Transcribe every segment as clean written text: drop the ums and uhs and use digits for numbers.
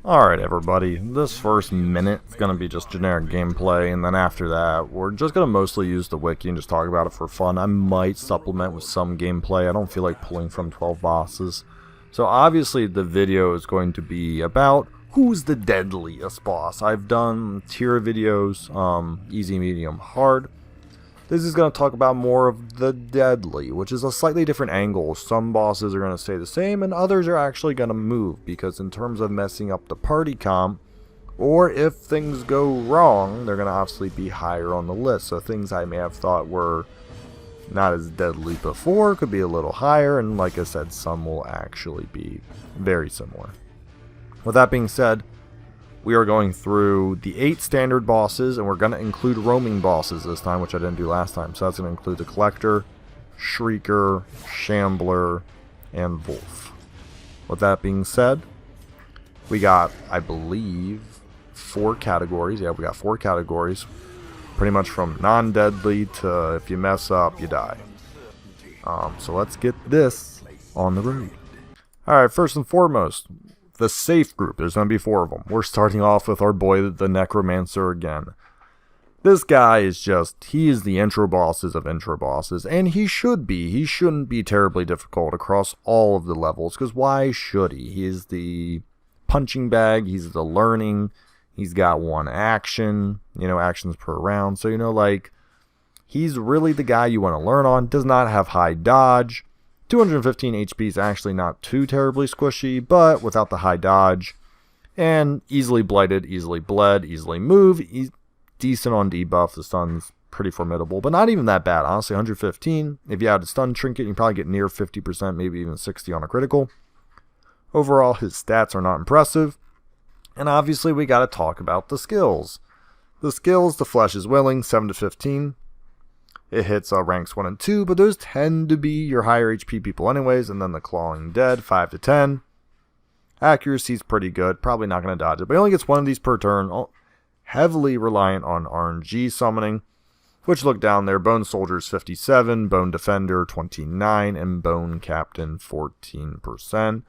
Alright everybody, this first minute is going to be just generic gameplay, and then after that, we're just going to mostly use the wiki and just talk about it for fun. I might supplement with some gameplay. I don't feel like pulling from 12 bosses. So obviously the video is going to be about who's the deadliest boss. I've done tier videos, easy, medium, hard. This is going to talk about more of the deadly, which is a slightly different angle. Some bosses are going to stay the same, and others are actually going to move, because in terms of messing up the party comp, or if things go wrong, they're going to obviously be higher on the list. So things I may have thought were not as deadly before could be a little higher, and like I said, some will actually be very similar. With that being said, we are going through the 8 standard bosses, and we're going to include roaming bosses this time, which I didn't do last time. So that's going to include the Collector, Shrieker, Shambler, and Vvulf. With that being said, we got, I believe, 4 categories. Yeah, we got 4 categories. Pretty much from non-deadly to if you mess up, you die. So let's get this on the road. Alright, first and foremost, the safe group. There's going to be 4 of them. We're starting off with our boy, the Necromancer again. This guy is just, he is the intro bosses of intro bosses, and he should be. He shouldn't be terribly difficult across all of the levels, because why should he? He is the punching bag, he's the learning, he's got 1 action, actions per round, so like, he's really the guy you want to learn on. Does not have high dodge. 215 HP is actually not too terribly squishy, but without the high dodge, and easily blighted, easily bled, easily move, decent on debuff. The stun's pretty formidable, but not even that bad. Honestly, 115. If you add a stun trinket, you probably get near 50%, maybe even 60 on a critical. Overall, his stats are not impressive, and obviously we got to talk about the skills. The skills, the Flesh is Willing, 7 to 15. It hits ranks 1 and 2, but those tend to be your higher HP people anyways. And then the Clawing Dead, 5 to 10. Accuracy's pretty good. Probably not going to dodge it, but he only gets 1 of these per turn. Heavily reliant on RNG summoning, which look down there. Bone Soldier's 57, Bone Defender 29, and Bone Captain 14%.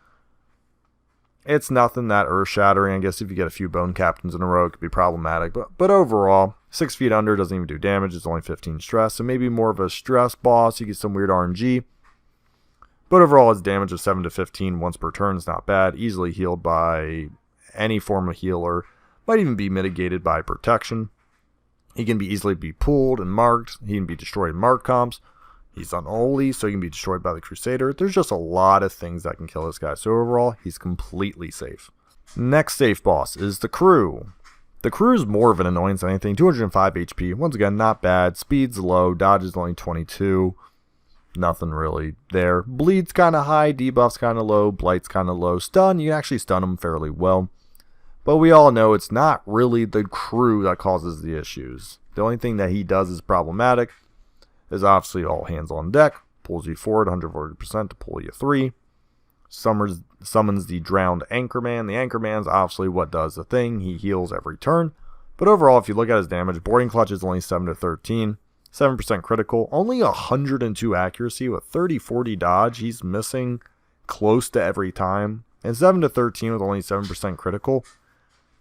It's nothing that earth-shattering. I guess if you get a few Bone Captains in a row, it could be problematic. But overall, 6 feet under, doesn't even do damage. It's only 15 stress. So maybe more of a stress boss. You get some weird RNG. But overall, its damage of 7 to 15 once per turn is not bad. Easily healed by any form of healer. Might even be mitigated by protection. He can easily be pulled and marked. He can be destroyed in mark comps. He's unholy, so he can be destroyed by the Crusader. There's just a lot of things that can kill this guy. So overall, he's completely safe. Next safe boss is the Crew. The Crew is more of an annoyance than anything. 205 HP. Once again, not bad. Speed's low. Dodge is only 22. Nothing really there. Bleed's kind of high. Debuff's kind of low. Blight's kind of low. Stun, you can actually stun him fairly well. But we all know it's not really the Crew that causes the issues. The only thing that he does is problematic. Is obviously all hands on deck, pulls you forward 140% to pull you 3. Summons the drowned Anchorman. The Anchorman's obviously what does the thing. He heals every turn. But overall, if you look at his damage, Boarding Clutch is only 7 to 13. 7% critical, only 102 accuracy with 30-40 dodge. He's missing close to every time. And 7 to 13 with only 7% critical.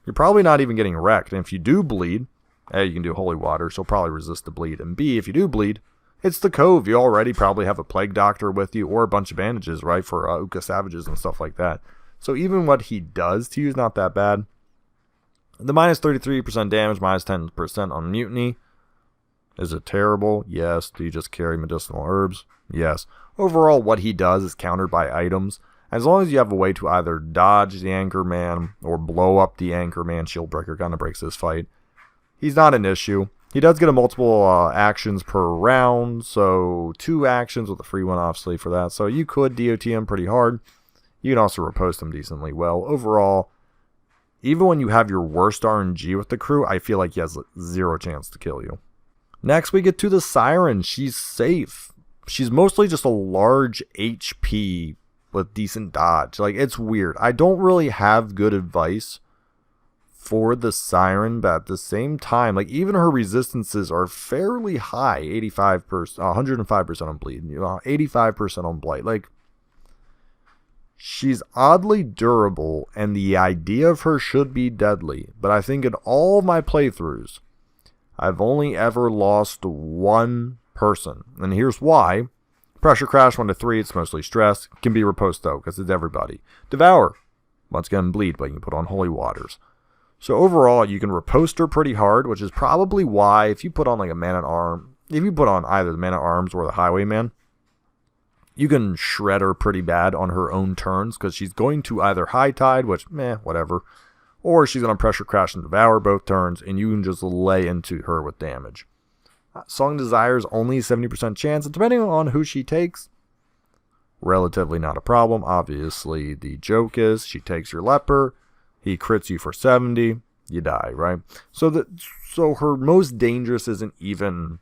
You're probably not even getting wrecked. And if you do bleed, A, you can do Holy Water, so probably resist the bleed. And B, if you do bleed, it's the Cove. You already probably have a Plague Doctor with you or a bunch of bandages, right, for Uka Savages and stuff like that. So even what he does to you is not that bad. The minus 33% damage, minus 10% on Mutiny. Is it terrible? Yes. Do you just carry medicinal herbs? Yes. Overall, what he does is countered by items. As long as you have a way to either dodge the Anchorman or blow up the Anchorman, Shieldbreaker kind of breaks this fight. He's not an issue. He does get a multiple actions per round, so 2 actions with a free one, obviously, for that. So you could DOT him pretty hard. You can also riposte him decently well. Overall, even when you have your worst RNG with the Crew, I feel like he has 0 chance to kill you. Next, we get to the Siren. She's safe. She's mostly just a large HP with decent dodge. Like, it's weird. I don't really have good advice for the Siren, but at the same time, like, even her resistances are fairly high. 85%, 105% on bleed, 85% on blight. Like, She's oddly durable, and the idea of her should be deadly, but I think in all of my playthroughs, I've only ever lost one person, and here's why. Pressure Crash 1 to 3, it's mostly stress. Can be riposte though, because it's everybody. Devour, once again bleed, but you can put on holy waters. So overall, you can riposte her pretty hard, which is probably why if you put on like a man-at-arms, if you put on either the man-at-arms or the highwayman, you can shred her pretty bad on her own turns, because she's going to either high tide, which, whatever, or she's going to pressure crash and devour both turns, and you can just lay into her with damage. Song Desire's only 70% chance, and depending on who she takes, relatively not a problem. Obviously, the joke is she takes your leper, he crits you for 70, you die, right? So her most dangerous isn't even...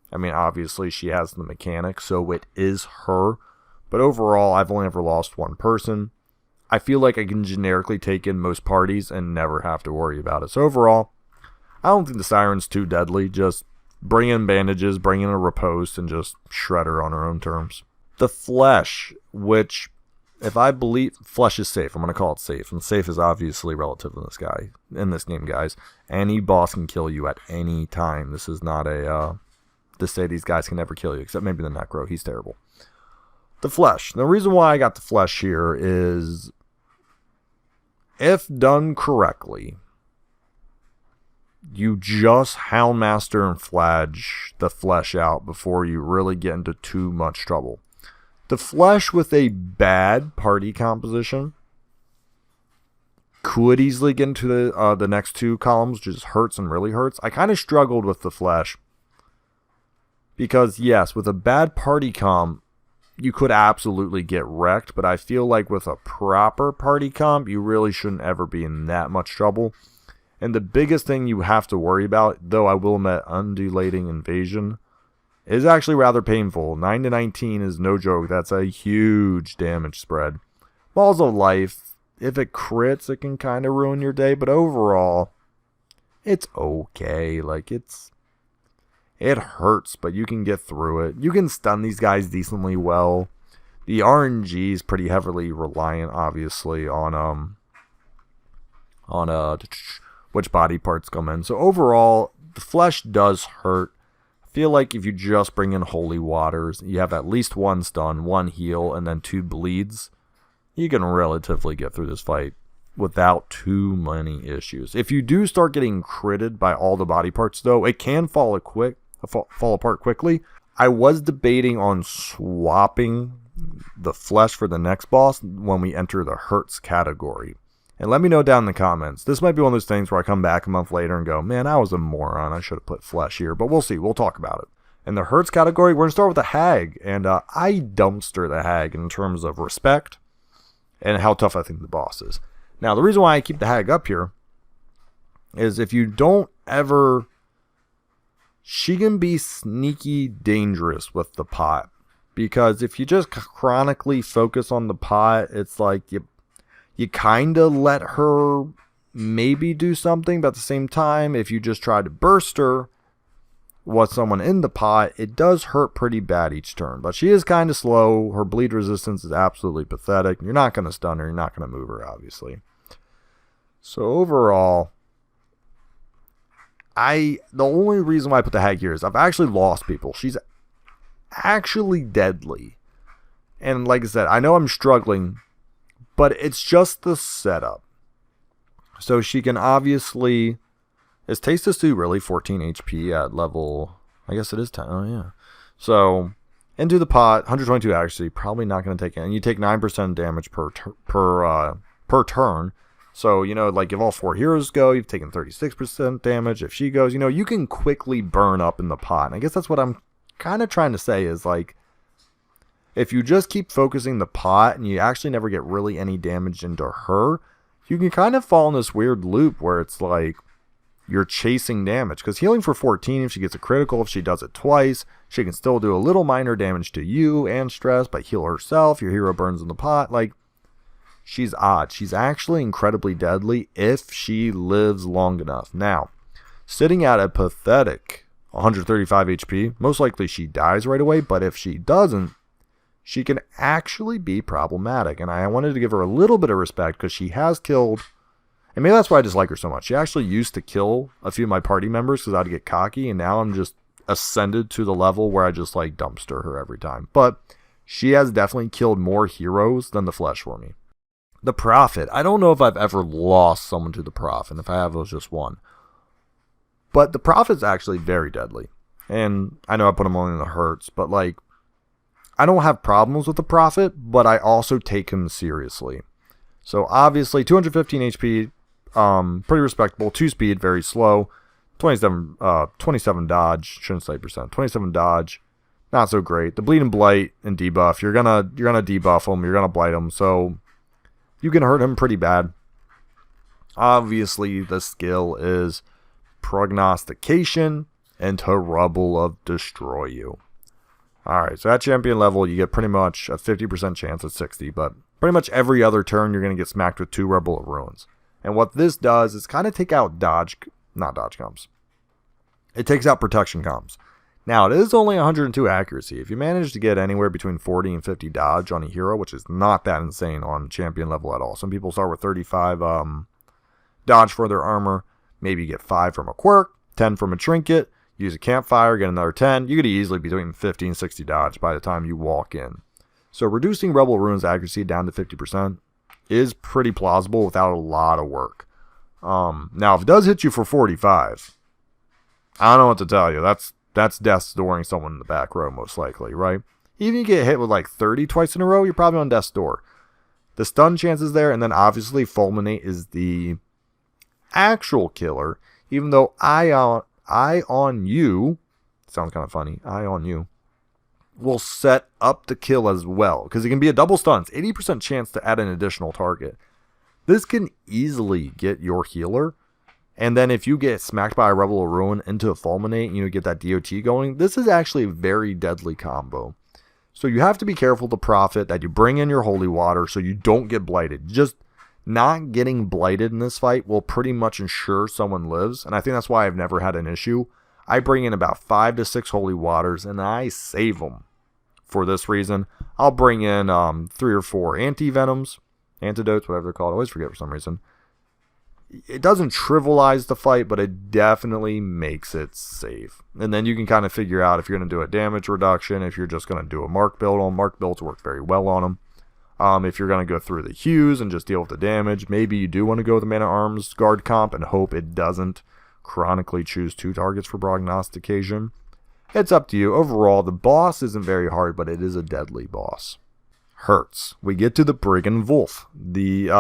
I mean, obviously, she has the mechanic, so it is her. But overall, I've only ever lost one person. I feel like I can generically take in most parties and never have to worry about it. So overall, I don't think the Siren's too deadly. Just bring in bandages, bring in a riposte, and just shred her on her own terms. The Flesh, which, if I believe... Flesh is safe. I'm going to call it safe. And safe is obviously relative in this game, guys. Any boss can kill you at any time. This is not a... to say these guys can never kill you, except maybe the Necro. He's terrible. The Flesh. The reason why I got the Flesh here is, if done correctly, you just Houndmaster and Fladge the Flesh out before you really get into too much trouble. The Flesh with a bad party composition could easily get into the next two columns, which just hurts and really hurts. I kind of struggled with the Flesh. Because, yes, with a bad party comp, you could absolutely get wrecked, but I feel like with a proper party comp, you really shouldn't ever be in that much trouble. And the biggest thing you have to worry about, though I will admit undulating invasion, is actually rather painful. 9 to 19 is no joke. That's a huge damage spread. Balls of Life, if it crits, it can kind of ruin your day, but overall, it's okay. Like, it hurts, but you can get through it. You can stun these guys decently well. The RNG is pretty heavily reliant, obviously, on which body parts come in. So overall, the Flesh does hurt. I feel like if you just bring in holy waters, you have at least one stun, one heal, and then 2 bleeds, you can relatively get through this fight without too many issues. If you do start getting critted by all the body parts, though, it can fall apart quickly. I was debating on swapping the Flesh for the next boss when we enter the Hurts category. And let me know down in the comments. This might be one of those things where I come back a month later and go, man, I was a moron. I should have put Flesh here. But we'll see. We'll talk about it. In the Hurts category, we're going to start with the Hag. And I dumpster the Hag in terms of respect and how tough I think the boss is. Now, the reason why I keep the Hag up here is if you don't ever... She can be sneaky dangerous with the pot. Because if you just chronically focus on the pot, it's like you kind of let her maybe do something. But at the same time, if you just try to burst her with someone in the pot, it does hurt pretty bad each turn. But she is kind of slow. Her bleed resistance is absolutely pathetic. You're not going to stun her. You're not going to move her, obviously. So overall... the only reason why I put the Hag here is I've actually lost people. She's actually deadly. And like I said, I know I'm struggling, but it's just the setup. So she can obviously... Is Tasteless 2 really 14 HP at level... I guess it is 10. Oh, yeah. So, into the pot, 122 accuracy. Probably not going to take it. And you take 9% damage per turn. So, like if all 4 heroes go, you've taken 36% damage. If she goes, you can quickly burn up in the pot. And I guess that's what I'm kind of trying to say is like, if you just keep focusing the pot and you actually never get really any damage into her, you can kind of fall in this weird loop where it's like you're chasing damage. Because healing for 14, if she gets a critical, if she does it twice, she can still do a little minor damage to you and stress, but heal herself. Your hero burns in the pot. Like, she's odd. She's actually incredibly deadly if she lives long enough. Now, sitting at a pathetic 135 HP, most likely she dies right away, but if she doesn't, she can actually be problematic. And I wanted to give her a little bit of respect because she has killed, and maybe that's why I dislike her so much. She actually used to kill a few of my party members because I'd get cocky, and now I'm just ascended to the level where I just like dumpster her every time. But she has definitely killed more heroes than the flesh for me. The Prophet. I don't know if I've ever lost someone to the Prophet, and if I have, it was just one. But the Prophet's actually very deadly. And I know I put him only in the hurts, but like, I don't have problems with the Prophet, but I also take him seriously. So obviously, 215 HP, pretty respectable. 2 speed, very slow. 27 dodge, shouldn't say percent. 27 dodge, not so great. The bleed and blight and debuff, you're gonna debuff him, you're gonna blight him, so you can hurt him pretty bad. Obviously, the skill is prognostication and to rubble of destroy you. Alright, so at champion level, you get pretty much a 50% chance at 60, but pretty much every other turn, you're going to get smacked with 2 Rebel of Ruins. And what this does is kind of take out not dodge comms. It takes out protection comms. Now, it is only 102 accuracy. If you manage to get anywhere between 40 and 50 dodge on a hero, which is not that insane on champion level at all. Some people start with 35 dodge for their armor. Maybe you get 5 from a quirk, 10 from a trinket. Use a campfire, get another 10. You could easily be doing 50 and 60 dodge by the time you walk in. So reducing Rebel Runes accuracy down to 50% is pretty plausible without a lot of work. Now, if it does hit you for 45, I don't know what to tell you. That's death's dooring someone in the back row, most likely, right? Even if you get hit with like 30 twice in a row, you're probably on death's door. The stun chance is there, and then obviously Fulminate is the actual killer, even though Eye on You, sounds kind of funny, Eye on You, will set up the kill as well, because it can be a double stun. It's 80% chance to add an additional target. This can easily get your healer, and then if you get smacked by a Rebel of Ruin into a Fulminate and you get that DOT going, this is actually a very deadly combo. So you have to be careful to Prophet that you bring in your Holy Water so you don't get blighted. Just not getting blighted in this fight will pretty much ensure someone lives, and I think that's why I've never had an issue. I bring in about 5 to 6 Holy Waters, and I save them for this reason. I'll bring in 3 or 4 anti-venoms, antidotes, whatever they're called. I always forget for some reason. It doesn't trivialize the fight, but it definitely makes it safe. And then you can kind of figure out if you're going to do a damage reduction, if you're just going to do a mark build on. Mark builds work very well on them. If you're going to go through the hues and just deal with the damage, maybe you do want to go with the Man-at-Arms guard comp and hope it doesn't chronically choose 2 targets for prognostication. It's up to you. Overall, the boss isn't very hard, but it is a deadly boss. Hurts. We get to the Brigand Vvulf. The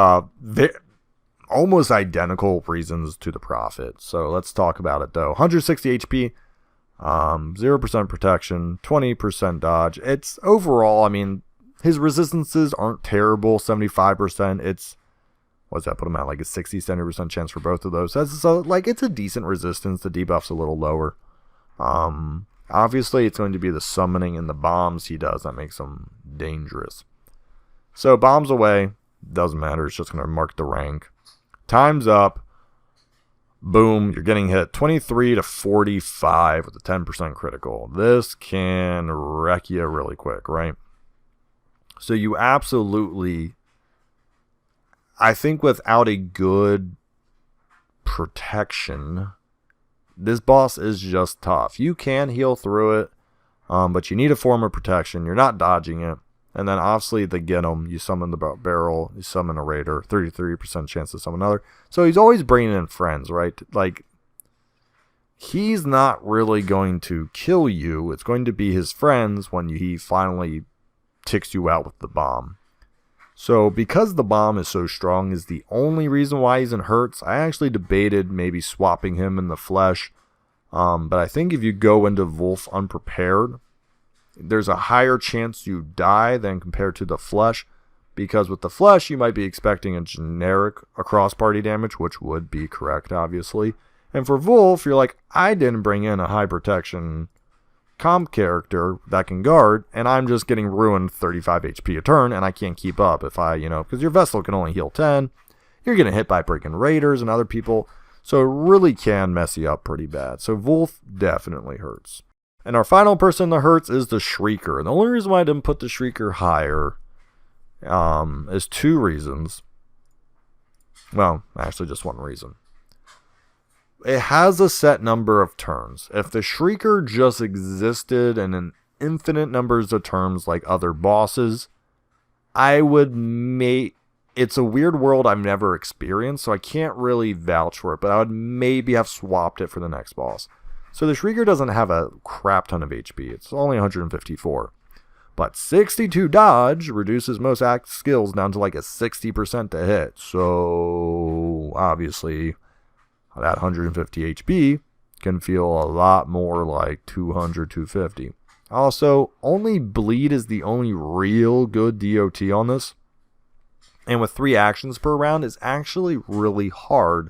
almost identical reasons to the Prophet. So let's talk about it though. 160 HP, 0% protection, 20% dodge. It's overall, I mean, his resistances aren't terrible. 75%. It's, what's that put him at? Like a 60-70% chance for both of those. So like it's a decent resistance. The debuff's a little lower. Obviously it's going to be the summoning and the bombs he does that makes him dangerous. So bombs away, doesn't matter. It's just going to mark the rank. Time's up. Boom, you're getting hit 23 to 45 with a 10% critical. This can wreck you really quick, right? So you absolutely, I think without a good protection, this boss is just tough. You can heal through it, but you need a form of protection. You're not dodging it. And then obviously the get him, you summon the barrel, you summon a raider, 33% chance to summon another. So he's always bringing in friends, right? Like, he's not really going to kill you. It's going to be his friends when he finally ticks you out with the bomb. So because the bomb is so strong is the only reason why he's in hurts. I actually debated maybe swapping him in the flesh. But I think if you go into Vvulf unprepared, there's a higher chance you die than compared to the flesh. Because with the flesh, you might be expecting a generic across party damage, which would be correct, obviously. And for Vvulf, you're like, I didn't bring in a high protection comp character that can guard, and I'm just getting ruined 35 HP a turn, and I can't keep up if I, because your Vessel can only heal 10. You're getting hit by breaking raiders and other people, so it really can mess you up pretty bad. So Vvulf definitely hurts. And our final person that hurts is the Shrieker. And the only reason why I didn't put the Shrieker higher is 2 reasons. Well, actually just 1 reason. It has a set number of turns. If the Shrieker just existed in an infinite numbers of turns like other bosses, I would make... It's a weird world I've never experienced, so I can't really vouch for it, but I would maybe have swapped it for the next boss. So the Shrieker doesn't have a crap ton of HP. It's only 154. But 62 dodge reduces most active skills down to like a 60% to hit. So obviously that 150 HP can feel a lot more like 200, 250. Also, only bleed is the only real good DOT on this. And with 3 actions per round, it's actually really hard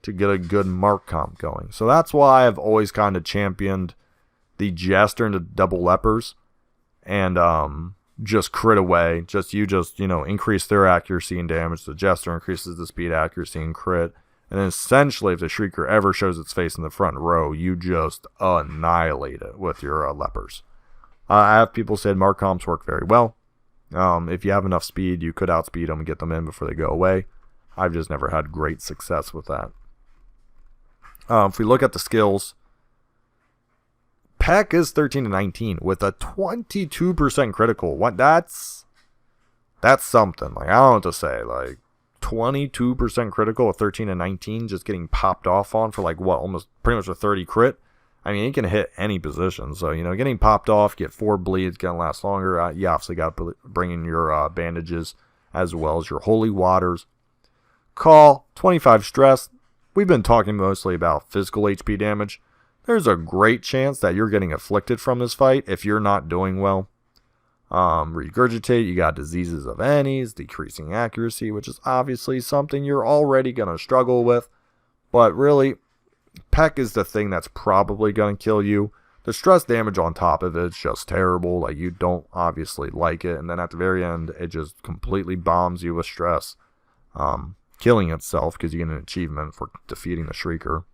to get a good mark comp going. So that's why I've always kind of championed the Jester into double lepers. And just crit away. You know, increase their accuracy and damage. The Jester increases the speed, accuracy, and crit. And then essentially, if the Shrieker ever shows its face in the front row, you just annihilate it with your lepers. I have people said mark comps work very well. If you have enough speed, you could outspeed them and get them in before they go away. I've just never had great success with that. If we look at the skills, Peck is 13 to 19 with a 22% critical. What? That's something. Like, I don't know what to say. Like, 22% critical with 13 to 19 just getting popped off on for like what, almost pretty much a 30 crit. I mean, it can hit any position. So, you know, getting popped off, get 4 bleeds, gonna last longer. You obviously got to bring in your bandages as well as your holy waters. Call, 25 stress. We've been talking mostly about physical HP damage. There's a great chance that you're getting afflicted from this fight if you're not doing well. Regurgitate, you got diseases of Annie's, decreasing accuracy, which is obviously something you're already going to struggle with. But really, Peck is the thing that's probably going to kill you. The stress damage on top of it is just terrible. Like, you don't obviously like it. And then at the very end, it just completely bombs you with stress. Killing itself because you get an achievement for defeating the Shrieker.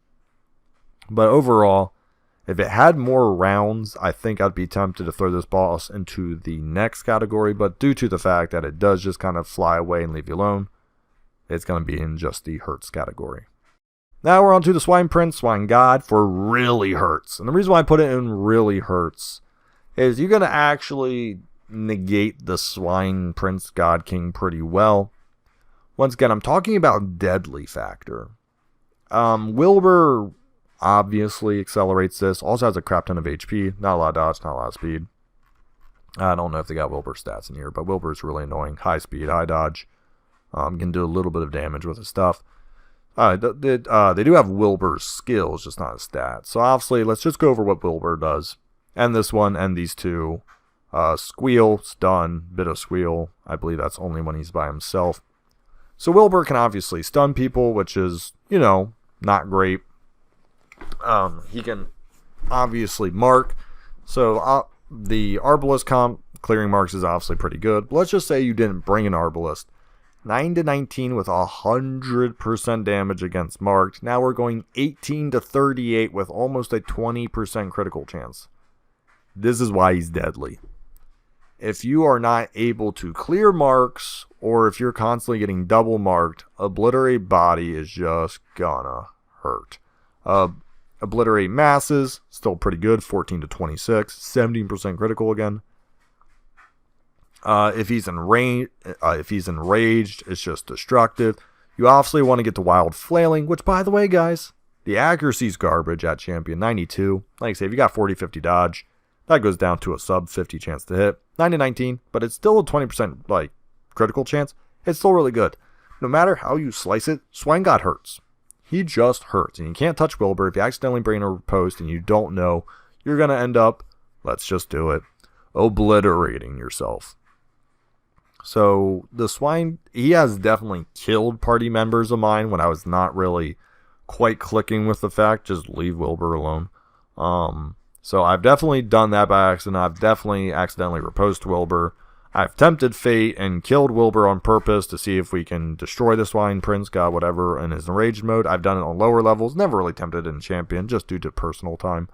But overall, if it had more rounds, I think I'd be tempted to throw this boss into the next category. But due to the fact that it does just kind of fly away and leave you alone, it's going to be in just the hurts category. Now we're on to the Swine Prince, Swine God for really hurts. And the reason why I put it in really hurts is you're going to actually negate the Swine Prince God King pretty well. Once again, I'm talking about deadly factor. Wilbur obviously accelerates this. Also has a crap ton of HP. Not a lot of dodge, not a lot of speed. I don't know if they got Wilbur stats in here, but Wilbur's really annoying. High speed, high dodge. Can do a little bit of damage with his stuff. They do have Wilbur's skills, just not his stats. So obviously, let's just go over what Wilbur does. And this one, and these two. Squeal, stun, bit of squeal. I believe that's only when he's by himself. So Wilbur can obviously stun people, which is, you know, not great. He can obviously mark. So the Arbalest comp, clearing marks is obviously pretty good. But let's just say you didn't bring an Arbalest. 9 to 19 with 100% damage against marked. Now we're going 18 to 38 with almost a 20% critical chance. This is why he's deadly. If you are not able to clear marks, or if you're constantly getting double marked, Obliterate Body is just gonna hurt. Obliterate Masses, still pretty good, 14 to 26, 17% critical again. If he's enraged, it's just destructive. You obviously want to get to Wild Flailing, which, by the way, guys, the accuracy's garbage at Champion 92. Like I say, if you got 40-50 dodge, that goes down to a sub 50 chance to hit. 9 to 19, but it's still a 20% like critical chance. It's still really good. No matter how you slice it, Swine God hurts. He just hurts, and you can't touch Wilbur. If you accidentally bring a post and you don't know, you're gonna end up, let's just do it, obliterating yourself. So the Swine, he has definitely killed party members of mine when I was not really quite clicking with the fact, just leave Wilbur alone. So I've definitely done that by accident. I've definitely accidentally riposted Wilbur. I've tempted fate and killed Wilbur on purpose to see if we can destroy the Swine Prince God, whatever, in his enraged mode. I've done it on lower levels, never really tempted in champion, just due to personal time.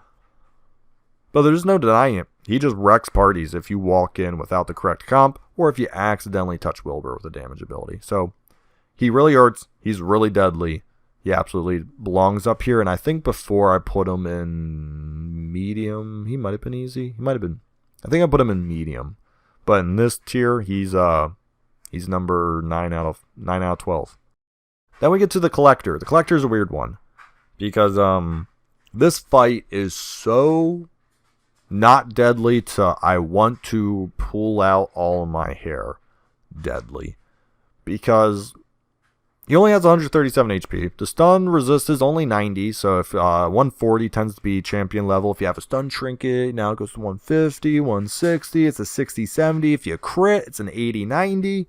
But there's no denying it. He just wrecks parties if you walk in without the correct comp, or if you accidentally touch Wilbur with a damage ability. So he really hurts. He's really deadly. He absolutely belongs up here. And I think before I put him in medium, he might have been easy. He might have been. I think I put him in medium. But in this tier, he's number 9 out of 12. Then we get to the Collector. The Collector is a weird one because this fight is so not deadly to I want to pull out all of my hair deadly, because he only has 137 HP. The stun resist is only 90, so if 140 tends to be champion level. If you have a stun trinket, now it goes to 150, 160, it's a 60, 70. If you crit, it's an 80, 90.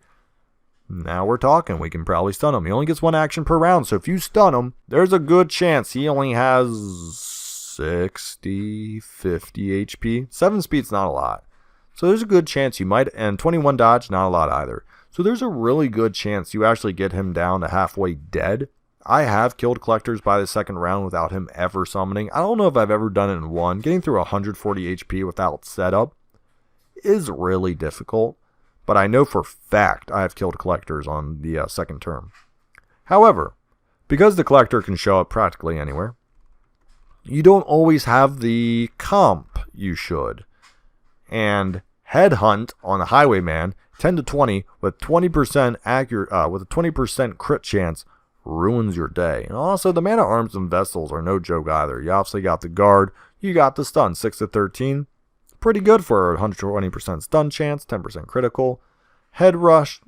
Now we're talking. We can probably stun him. He only gets one action per round, so if you stun him, there's a good chance he only has 60, 50 HP. 7 speed's not a lot. So there's a good chance you might, and 21 dodge, not a lot either. So there's a really good chance you actually get him down to halfway dead. I have killed Collectors by the second round without him ever summoning. I don't know if I've ever done it in one. Getting through 140 HP without setup is really difficult. But I know for fact I have killed Collectors on the second term. However, because the Collector can show up practically anywhere, you don't always have the comp you should. And Headhunt on a Highwayman, 10 to 20 with 20% accurate, with a 20% crit chance, ruins your day. And also, the Man-at-Arms and Vestals are no joke either. You obviously got the guard, you got the stun, 6 to 13. Pretty good for a 120% stun chance, 10% critical. Head rush,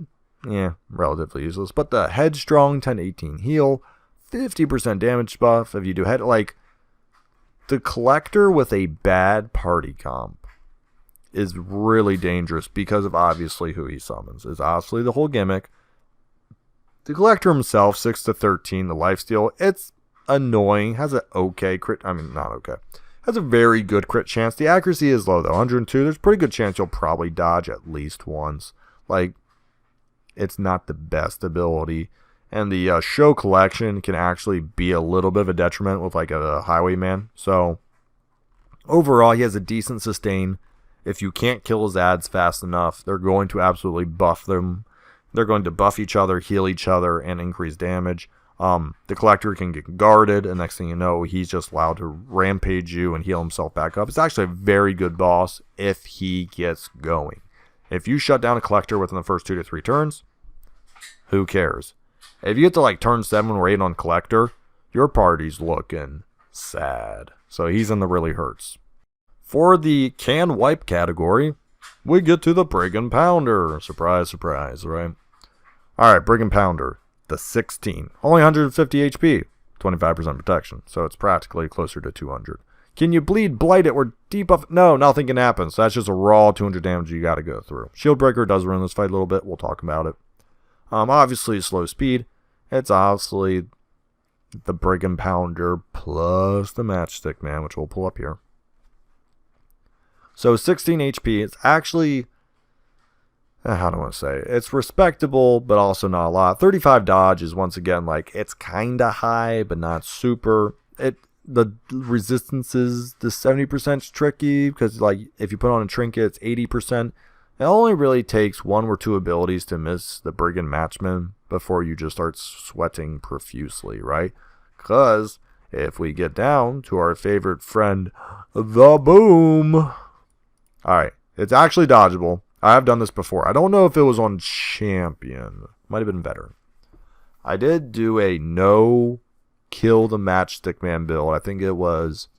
yeah, relatively useless. But the headstrong, 10 to 18 heal, 50% damage buff. If you do head, like, the Collector with a bad party comp is really dangerous because of obviously who he summons. It's obviously the whole gimmick. The Collector himself, 6 to 13, the lifesteal, it's annoying. Has an okay crit, I mean, not okay. Has a very good crit chance. The accuracy is low though, 102. There's a pretty good chance you'll probably dodge at least once. Like, it's not the best ability. And the show collection can actually be a little bit of a detriment with like a Highwayman. So, overall, he has a decent sustain. If you can't kill his ads fast enough, they're going to absolutely buff them. They're going to buff each other, heal each other, and increase damage. The Collector can get guarded, and next thing you know, he's just allowed to rampage you and heal himself back up. It's actually a very good boss if he gets going. If you shut down a Collector within the first 2 to 3 turns, who cares? If you get to like turn 7 or 8 on Collector, your party's looking sad. So he's in the really hurts. For the can wipe category, we get to the Brigand Pounder. Surprise, surprise, right? Alright, Brigand Pounder. The 16. Only 150 HP. 25% protection. So it's practically closer to 200. Can you bleed, blight it, or debuff? No, nothing can happen. So that's just a raw 200 damage you got to go through. Shield Breaker does ruin this fight a little bit. We'll talk about it. Obviously, slow speed. It's obviously the Brigand Pounder plus the Matchstick Man, which we'll pull up here. So 16 HP. It's actually, how do I want to say it? It's respectable, but also not a lot. 35 dodge is once again like, it's kind of high, but not super. The resistances, the 70% is tricky because like if you put on a trinket, it's 80%. It only really takes 1 or 2 abilities to miss the Brigand Matchman before you just start sweating profusely, right? Because if we get down to our favorite friend, the Boom. Alright, it's actually dodgeable. I have done this before. I don't know if it was on Champion. Might have been better. I did do a no kill the Matchstick Man build. I think it was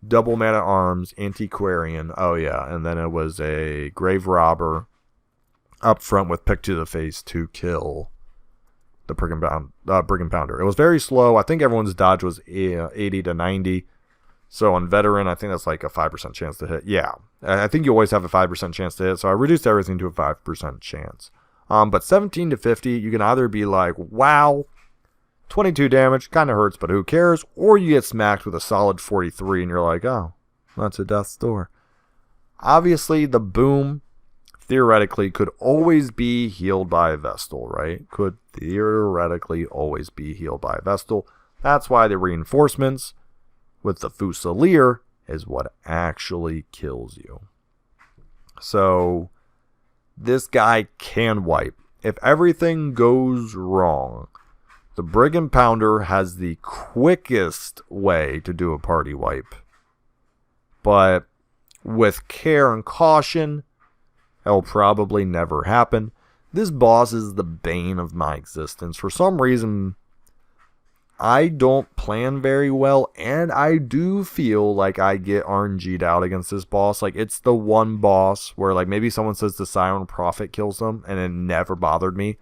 double Man-at-Arms, Antiquarian. Oh yeah, and then it was a Grave Robber up front with Pick to the Face to kill the Brigand Pounder. It was very slow. I think everyone's dodge was 80 to 90. So on Veteran, I think that's like a 5% chance to hit. Yeah, I think you always have a 5% chance to hit. So I reduced everything to a 5% chance. But 17 to 50, you can either be like, wow, 22 damage, kind of hurts, but who cares? Or you get smacked with a solid 43 and you're like, oh, that's a death's door. Obviously, the Boom, theoretically, could always be healed by a Vestal, right? Could theoretically always be healed by a Vestal. That's why the reinforcements with the Fusilier is what actually kills you. So this guy can wipe. If everything goes wrong, the Brigand Pounder has the quickest way to do a party wipe. But with care and caution, it'll probably never happen. This boss is the bane of my existence. For some reason, I don't plan very well, and I do feel like I get RNG'd out against this boss. Like, it's the one boss where, like, maybe someone says the Siren Prophet kills them, and it never bothered me.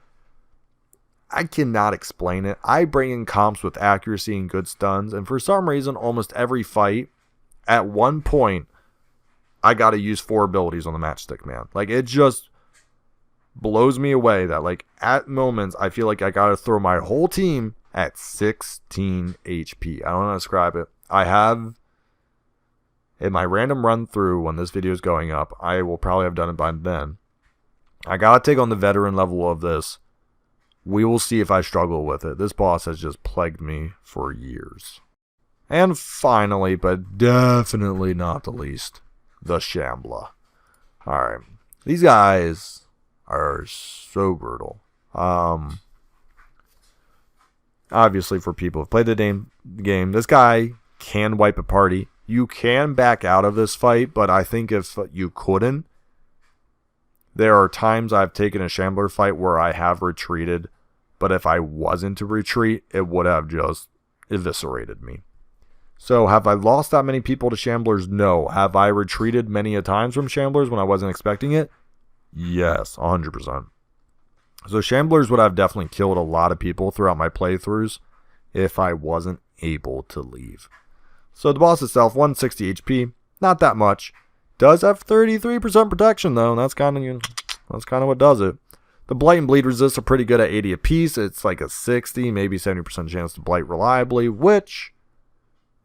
I cannot explain it. I bring in comps with accuracy and good stuns, and for some reason, almost every fight, at one point, I gotta use 4 abilities on the matchstick, man. Like, it just blows me away that, like, at moments, I feel like I gotta throw my whole team at 16 HP. I don't know how to describe it. I have, in my random run through when this video is going up, I will probably have done it by then. I gotta take on the veteran level of this. We will see if I struggle with it. This boss has just plagued me for years. And finally, but definitely not the least, the Shambler. Alright. These guys are so brutal. Obviously, for people who've played the game, this guy can wipe a party. You can back out of this fight, but I think if you couldn't, there are times I've taken a Shambler fight where I have retreated, but if I wasn't to retreat, it would have just eviscerated me. So, have I lost that many people to Shamblers? No. Have I retreated many a times from Shamblers when I wasn't expecting it? Yes, 100%. So Shamblers would have definitely killed a lot of people throughout my playthroughs if I wasn't able to leave. So the boss itself, 160 HP, not that much. Does have 33% protection though, and that's kind of what does it. The Blight and Bleed resists are pretty good at 80 apiece. It's like a 60, maybe 70% chance to blight reliably, which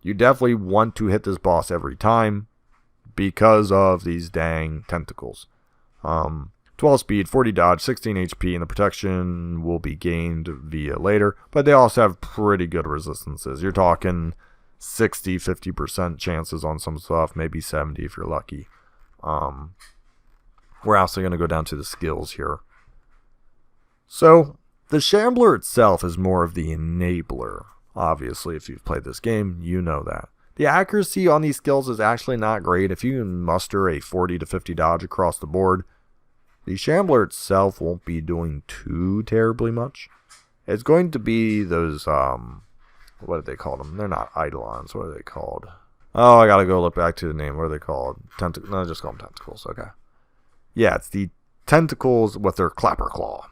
you definitely want to hit this boss every time because of these dang tentacles. 12 speed, 40 dodge, 16 HP, and the protection will be gained via later. But they also have pretty good resistances. You're talking 60, 50% chances on some stuff, maybe 70 if you're lucky. We're also going to go down to the skills here. So, the Shambler itself is more of the enabler. Obviously, if you've played this game, you know that. The accuracy on these skills is actually not great. If you can muster a 40 to 50 dodge across the board, the Shambler itself won't be doing too terribly much. It's going to be those, what do they call them? They're not Eidolons. What are they called? Oh, I gotta go look back to the name. What are they called? No, just call them tentacles. Okay. Yeah, it's the tentacles with their clapper claw.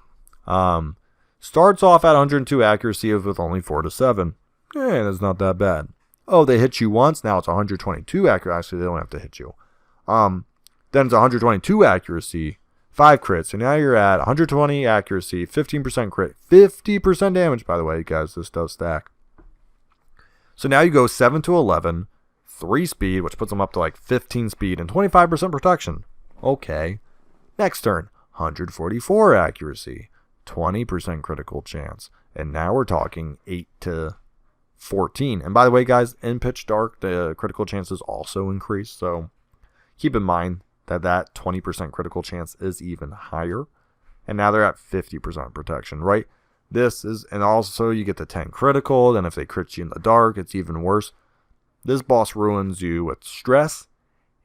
Starts off at 102 accuracy with only 4 to 7. That's not that bad. Oh, they hit you once. Now it's 122 accuracy. Actually, they don't have to hit you. Then it's 122 accuracy. 5 crits, so now you're at 120 accuracy, 15% crit, 50% damage, by the way, guys, this does stack. So now you go 7 to 11, 3 speed, which puts them up to like 15 speed, and 25% protection. Okay. Next turn, 144 accuracy, 20% critical chance, and now we're talking 8 to 14. And by the way, guys, in Pitch Dark, the critical chances also increase, so keep in mind that 20% critical chance is even higher. And now they're at 50% protection, right? This is, and also you get the 10 critical, then if they crit you in the dark, it's even worse. This boss ruins you with stress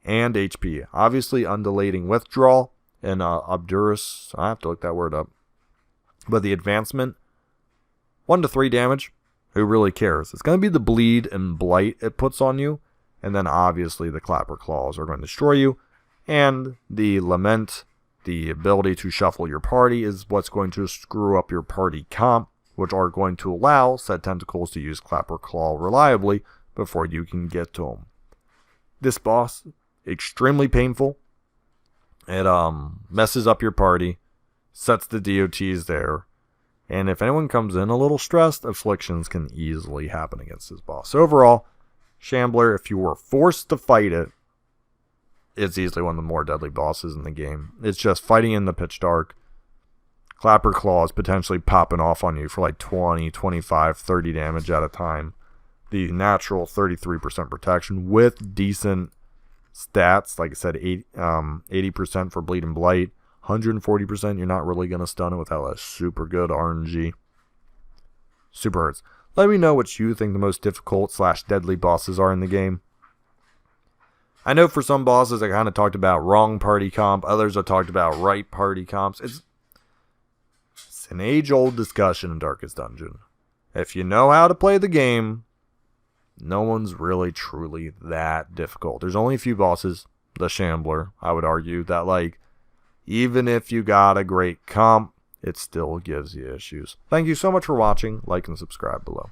and HP. Obviously, undulating withdrawal and obdurus, I have to look that word up. But the advancement, 1 to 3 damage, who really cares? It's going to be the bleed and blight it puts on you, and then obviously the clapper claws are going to destroy you. And the lament, the ability to shuffle your party, is what's going to screw up your party comp, which are going to allow said tentacles to use clapper claw reliably before you can get to them. This boss, extremely painful. It messes up your party, sets the DOTs there, and if anyone comes in a little stressed, afflictions can easily happen against this boss. So overall, Shambler, if you were forced to fight it, it's easily one of the more deadly bosses in the game. It's just fighting in the pitch dark. Clapper claws potentially popping off on you for like 20, 25, 30 damage at a time. the natural 33% protection with decent stats. Like I said, 80% for Bleed and Blight, 140%. You're not really going to stun it without a super good RNG. Super hurts. Let me know what you think the most difficult / deadly bosses are in the game. I know for some bosses I kind of talked about wrong party comp. Others I talked about right party comps. It's an age-old discussion in Darkest Dungeon. If you know how to play the game, no one's really truly that difficult. There's only a few bosses. The Shambler, I would argue, that like, even if you got a great comp, it still gives you issues. Thank you so much for watching. Like and subscribe below.